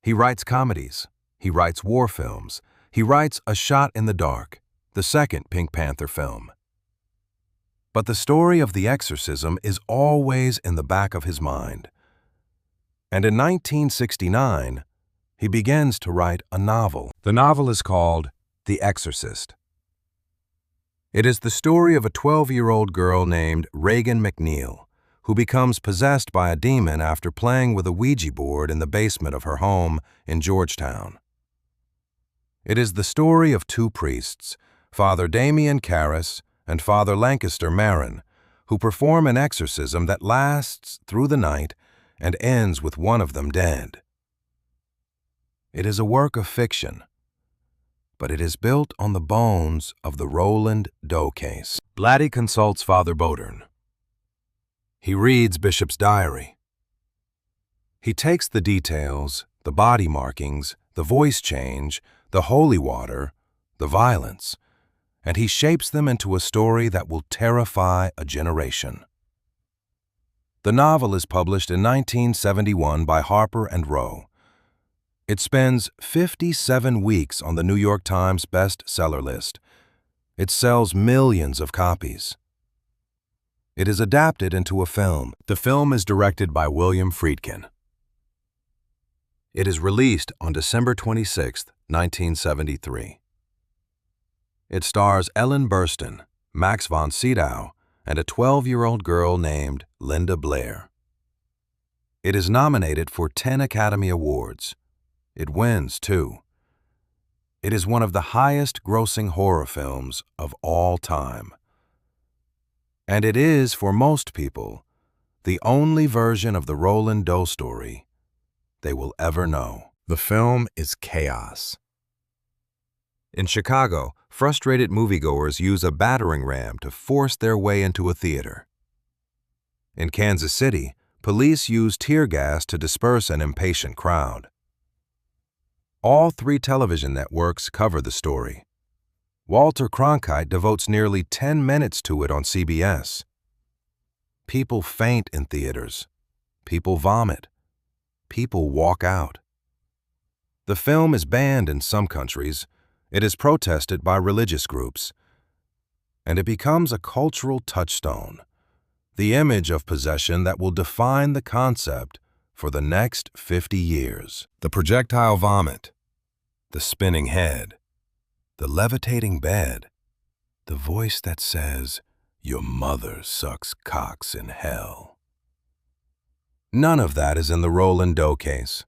Speaker 2: He writes comedies. He writes war films. He writes A Shot in the Dark, the second Pink Panther film. But the story of the exorcism is always in the back of his mind. And in 1969, he begins to write a novel. The novel is called The Exorcist. It is the story of a 12-year-old girl named Reagan McNeil, who becomes possessed by a demon after playing with a Ouija board in the basement of her home in Georgetown. It is the story of 2 priests, Father Damien Karras and Father Lancaster Marin, who perform an exorcism that lasts through the night and ends with one of them dead. It is a work of fiction, but it is built on the bones of the Roland Doe case. Blatty consults Father Bowdern. He reads Bishop's diary. He takes the details, the body markings, the voice change, the holy water, the violence, and he shapes them into a story that will terrify a generation. The novel is published in 1971 by Harper and Row. It spends 57 weeks on the New York Times bestseller list. It sells millions of copies. It is adapted into a film. The film is directed by William Friedkin. It is released on December 26, 1973. It stars Ellen Burstyn, Max von Sydow, and a 12-year-old girl named Linda Blair. It is nominated for 10 Academy Awards. It wins, too. It is one of the highest-grossing horror films of all time. And it is, for most people, the only version of the Roland Doe story they will ever know. The film is chaos. In Chicago, frustrated moviegoers use a battering ram to force their way into a theater. In Kansas City, police use tear gas to disperse an impatient crowd. All 3 television networks cover the story. Walter Cronkite devotes nearly 10 minutes to it on CBS. People faint in theaters. People vomit. People walk out. The film is banned in some countries. It is protested by religious groups. And it becomes a cultural touchstone, the image of possession that will define the concept for the next 50 years. The projectile vomit, the spinning head, the levitating bed, the voice that says, "Your mother sucks cocks in hell." None of that is in the Roland Doe case.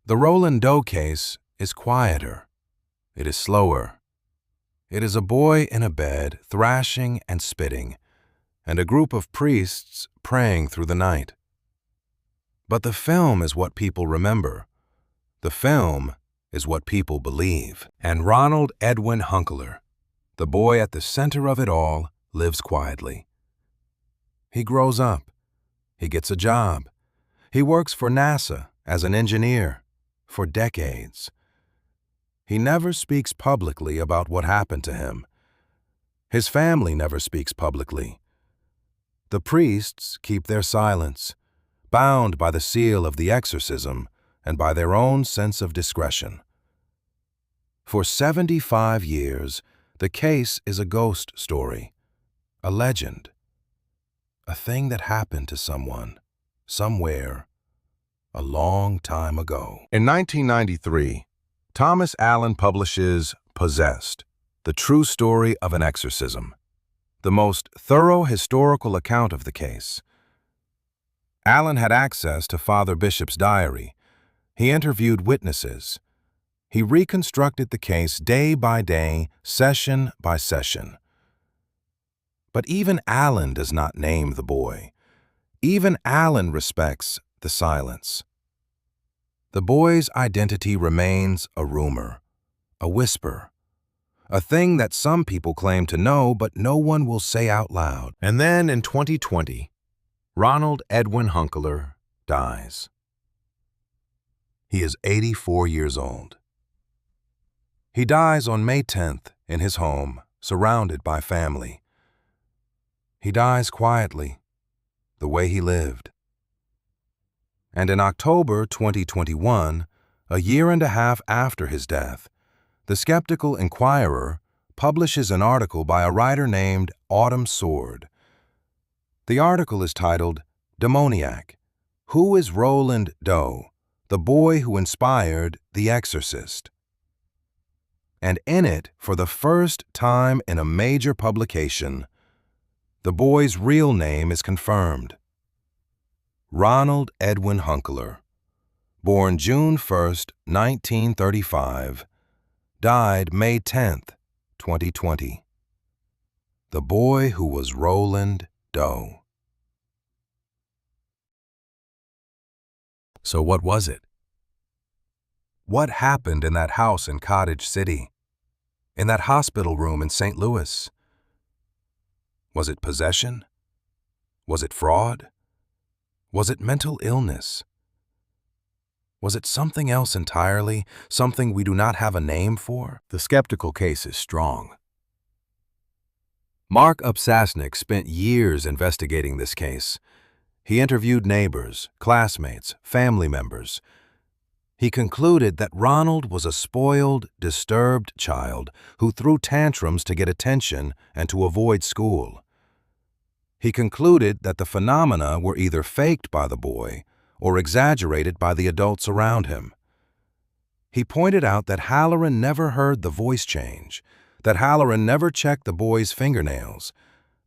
Speaker 2: The Roland Doe case is quieter. It is slower. It is a boy in a bed thrashing and spitting, and a group of priests praying through the night. But the film is what people remember. The film is what people believe. And Ronald Edwin Hunkeler, the boy at the center of it all, lives quietly. He grows up. He gets a job. He works for NASA as an engineer for decades. He never speaks publicly about what happened to him. His family never speaks publicly. The priests keep their silence, bound by the seal of the exorcism and by their own sense of discretion. For 75 years, the case is a ghost story, a legend, a thing that happened to someone, somewhere, a long time ago. In 1993, Thomas Allen publishes Possessed, the true story of an exorcism, the most thorough historical account of the case. Allen had access to Father Bishop's diary. He interviewed witnesses. He reconstructed the case day by day, session by session. But even Allen does not name the boy. Even Allen respects the silence. The boy's identity remains a rumor, a whisper, a thing that some people claim to know, but no one will say out loud. And then in 2020, Ronald Edwin Hunkeler dies. He is 84 years old. He dies on May 10th in his home, surrounded by family. He dies quietly, the way he lived. And in October 2021, a year and a half after his death, the Skeptical Inquirer publishes an article by a writer named Autumn Sword. The article is titled, "Demoniac: Who is Roland Doe, the boy who inspired The Exorcist?" And in it, for the first time in a major publication, the boy's real name is confirmed. Ronald Edwin Hunkeler, born June 1st, 1935, died May 10th, 2020. The boy who was Roland Doe. So what was it? What happened in that house in Cottage City? In that hospital room in St. Louis? Was it possession? Was it fraud? Was it mental illness? Was it something else entirely, something we do not have a name for? The skeptical case is strong. Mark Upsasnik spent years investigating this case. He interviewed neighbors, classmates, family members. He concluded that Ronald was a spoiled, disturbed child who threw tantrums to get attention and to avoid school. He concluded that the phenomena were either faked by the boy or exaggerated by the adults around him. He pointed out that Halloran never heard the voice change, that Halloran never checked the boy's fingernails,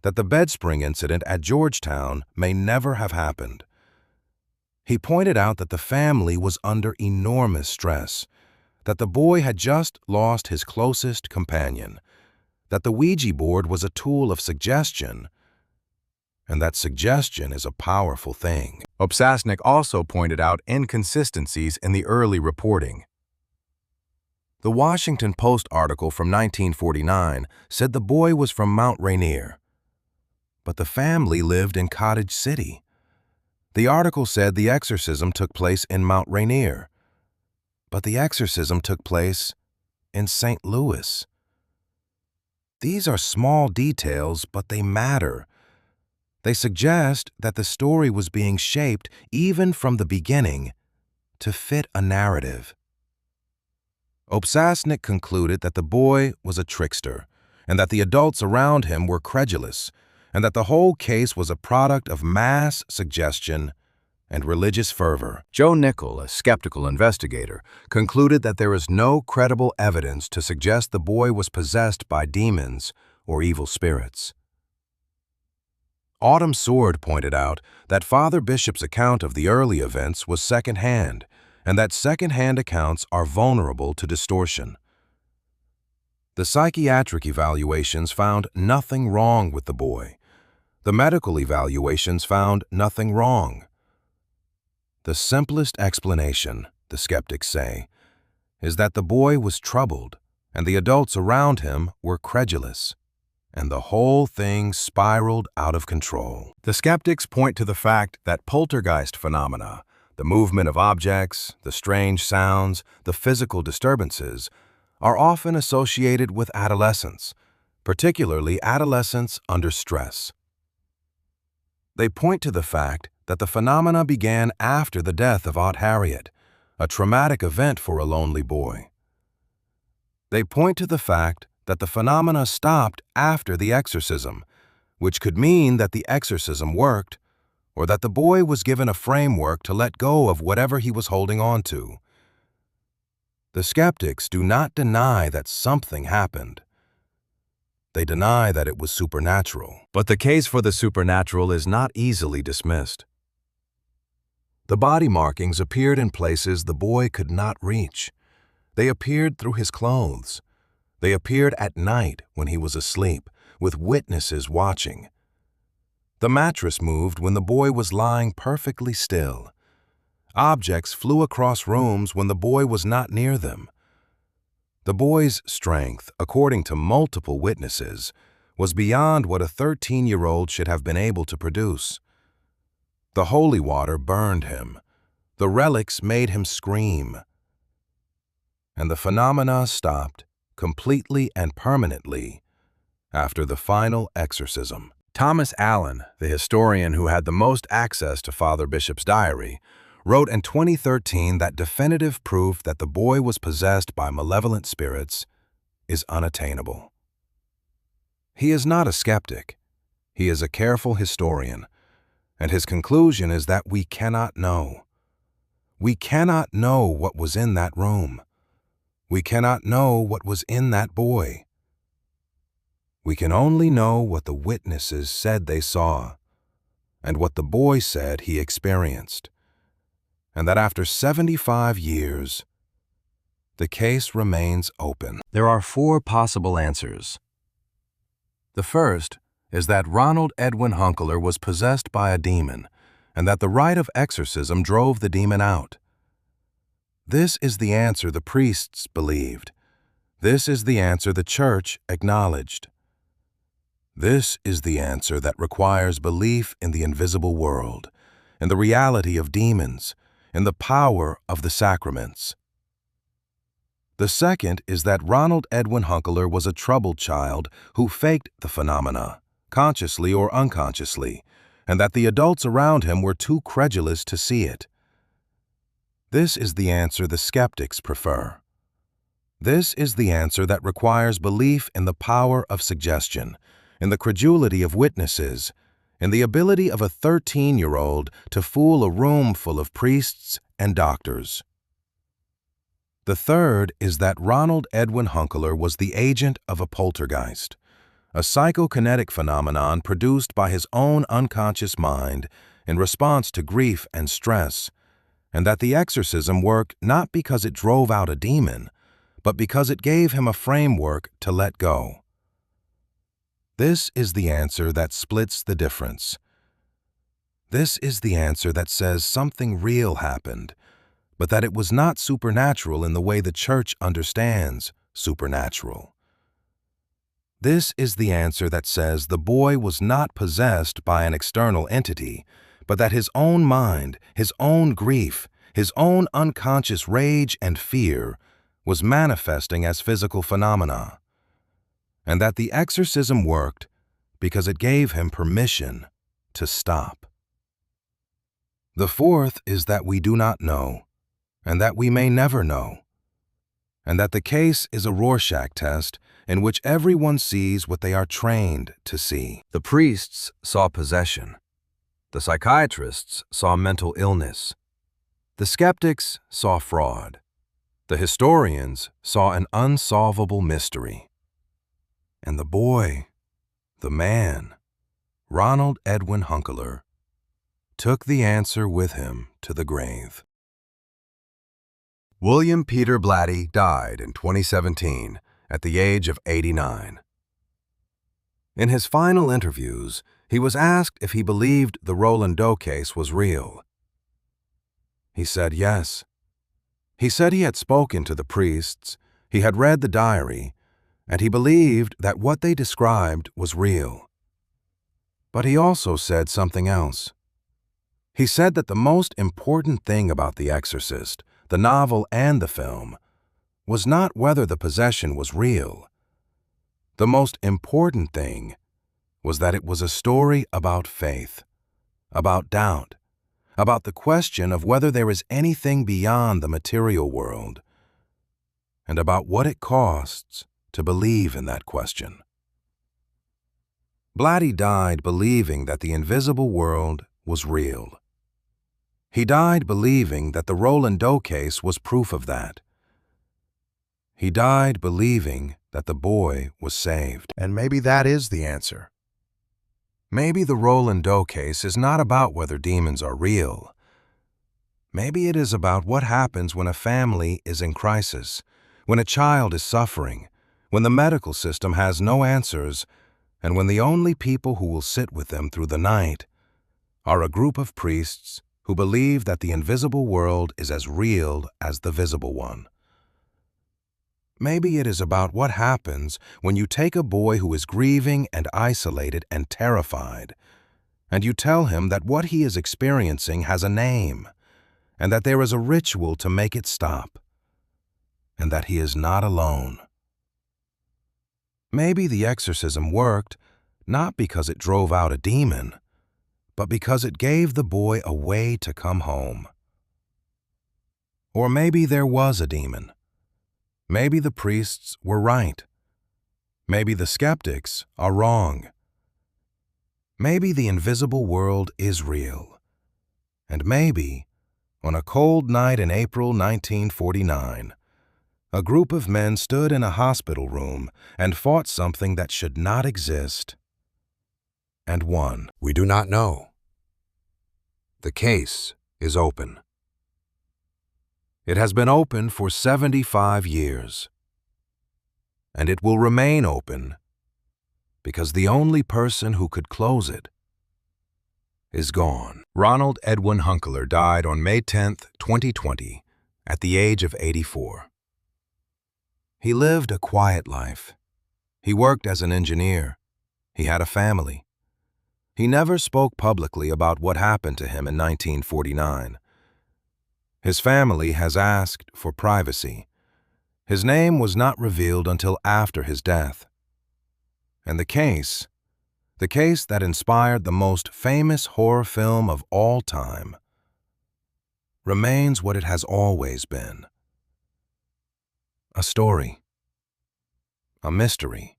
Speaker 2: that the bedspring incident at Georgetown may never have happened. He pointed out that the family was under enormous stress, that the boy had just lost his closest companion, that the Ouija board was a tool of suggestion, and that suggestion is a powerful thing.
Speaker 3: Obsasnik also pointed out inconsistencies in the early reporting.
Speaker 2: The Washington Post article from 1949 said the boy was from Mount Rainier, but the family lived in Cottage City. The article said the exorcism took place in Mount Rainier, but the exorcism took place in St. Louis. These are small details, but they matter. They suggest that the story was being shaped even from the beginning to fit a narrative. Obsasnik concluded that the boy was a trickster and that the adults around him were credulous, and that the whole case was a product of mass suggestion and religious fervor.
Speaker 3: Joe Nickell, a skeptical investigator, concluded that there is no credible evidence to suggest the boy was possessed by demons or evil spirits.
Speaker 2: Autumn Sword pointed out that Father Bishop's account of the early events was second-hand, and that second-hand accounts are vulnerable to distortion. The psychiatric evaluations found nothing wrong with the boy. The medical evaluations found nothing wrong. The simplest explanation, the skeptics say, is that the boy was troubled and the adults around him were credulous, and the whole thing spiraled out of control.
Speaker 3: The skeptics point to the fact that poltergeist phenomena, the movement of objects, the strange sounds, the physical disturbances, are often associated with adolescence, particularly adolescents under stress. They point to the fact that the phenomena began after the death of Aunt Harriet, a traumatic event for a lonely boy. They point to the fact that the phenomena stopped after the exorcism, which could mean that the exorcism worked, or that the boy was given a framework to let go of whatever he was holding on to. The skeptics do not deny that something happened. They deny that it was supernatural. But the case for the supernatural is not easily dismissed.
Speaker 2: The body markings appeared in places the boy could not reach. They appeared through his clothes. They appeared at night when he was asleep, with witnesses watching. The mattress moved when the boy was lying perfectly still. Objects flew across rooms when the boy was not near them. The boy's strength, according to multiple witnesses, was beyond what a 13-year-old should have been able to produce. The holy water burned him. The relics made him scream. And the phenomena stopped, completely and permanently, after the final exorcism.
Speaker 3: Thomas Allen, the historian who had the most access to Father Bishop's diary, wrote in 2013 that definitive proof that the boy was possessed by malevolent spirits is unattainable. He is not a skeptic. He is a careful historian, and his conclusion is that we cannot know. We cannot know what was in that room. We cannot know what was in that boy. We can only know what the witnesses said they saw, and what the boy said he experienced, and that after 75 years, the case remains open. There are 4 possible answers. The first is that Ronald Edwin Hunkeler was possessed by a demon, and that the rite of exorcism drove the demon out. This is the answer the priests believed. This is the answer the church acknowledged. This is the answer that requires belief in the invisible world, in the reality of demons, in the power of the sacraments. The second is that Ronald Edwin Hunkeler was a troubled child who faked the phenomena, consciously or unconsciously, and that the adults around him were too credulous to see it.
Speaker 2: This is the answer the skeptics prefer. This is the answer that requires belief in the power of suggestion, in the credulity of witnesses, in the ability of a 13-year-old to fool a room full of priests and doctors. The third is that Ronald Edwin Hunkeler was the agent of a poltergeist, a psychokinetic phenomenon produced by his own unconscious mind in response to grief and stress, and that the exorcism worked not because it drove out a demon, but because it gave him a framework to let go. This is the answer that splits the difference. This is the answer that says something real happened, but that it was not supernatural in the way the Church understands supernatural. This is the answer that says the boy was not possessed by an external entity, but that his own mind, his own grief, his own unconscious rage and fear was manifesting as physical phenomena, and that the exorcism worked because it gave him permission to stop. The fourth is that we do not know, and that we may never know, and that the case is a Rorschach test in which everyone sees what they are trained to see.
Speaker 3: The priests saw possession. The psychiatrists saw mental illness. The skeptics saw fraud. The historians saw an unsolvable mystery. And the boy, the man, Ronald Edwin Hunkeler, took the answer with him to the grave. William Peter Blatty died in 2017 at the age of 89. In his final interviews, he was asked if he believed the Roland Doe case was real. He said yes. He said he had spoken to the priests, he had read the diary, and he believed that what they described was real. But he also said something else. He said that the most important thing about The Exorcist, the novel and the film, was not whether the possession was real. The most important thing was that it was a story about faith, about doubt, about the question of whether there is anything beyond the material world, and about what it costs to believe in that question. Blatty died believing that the invisible world was real. He died believing that the Roland Doe case was proof of that. He died believing that the boy was saved. And maybe that is the answer. Maybe the Roland Doe case is not about whether demons are real. Maybe it is about what happens when a family is in crisis, when a child is suffering, when the medical system has no answers, and when the only people who will sit with them through the night are a group of priests who believe that the invisible world is as real as the visible one. Maybe it is about what happens when you take a boy who is grieving and isolated and terrified, and you tell him that what he is experiencing has a name, and that there is a ritual to make it stop, and that he is not alone. Maybe the exorcism worked not because it drove out a demon, but because it gave the boy a way to come home. Or maybe there was a demon. Maybe the priests were right. Maybe the skeptics are wrong. Maybe the invisible world is real. And maybe, on a cold night in April 1949, a group of men stood in a hospital room and fought something that should not exist, and won. We do not know. The case is open. It has been open for 75 years, and it will remain open because the only person who could close it is gone. Ronald Edwin Hunkeler died on May 10, 2020, at the age of 84. He lived a quiet life. He worked as an engineer. He had a family. He never spoke publicly about what happened to him in 1949. His family has asked for privacy. His name was not revealed until after his death. And the case that inspired the most famous horror film of all time,
Speaker 2: remains what it has always been: a story, a mystery,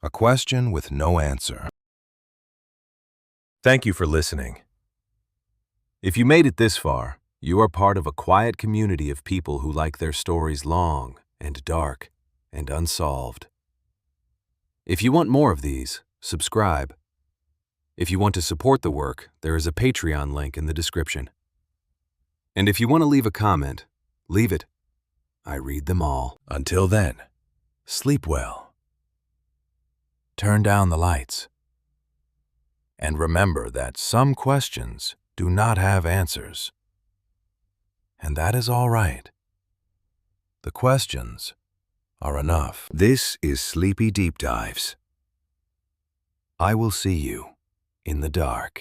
Speaker 2: a question with no answer.
Speaker 3: Thank you for listening. If you made it this far, you are part of a quiet community of people who like their stories long and dark and unsolved. If you want more of these, subscribe. If you want to support the work, there is a Patreon link in the description. And if you want to leave a comment, leave it. I read them all. Until then, sleep well. Turn down the lights. And remember that some questions do not have answers. And that is all right. The questions are enough. This is Sleepy Deep Dives. I will see you in the dark.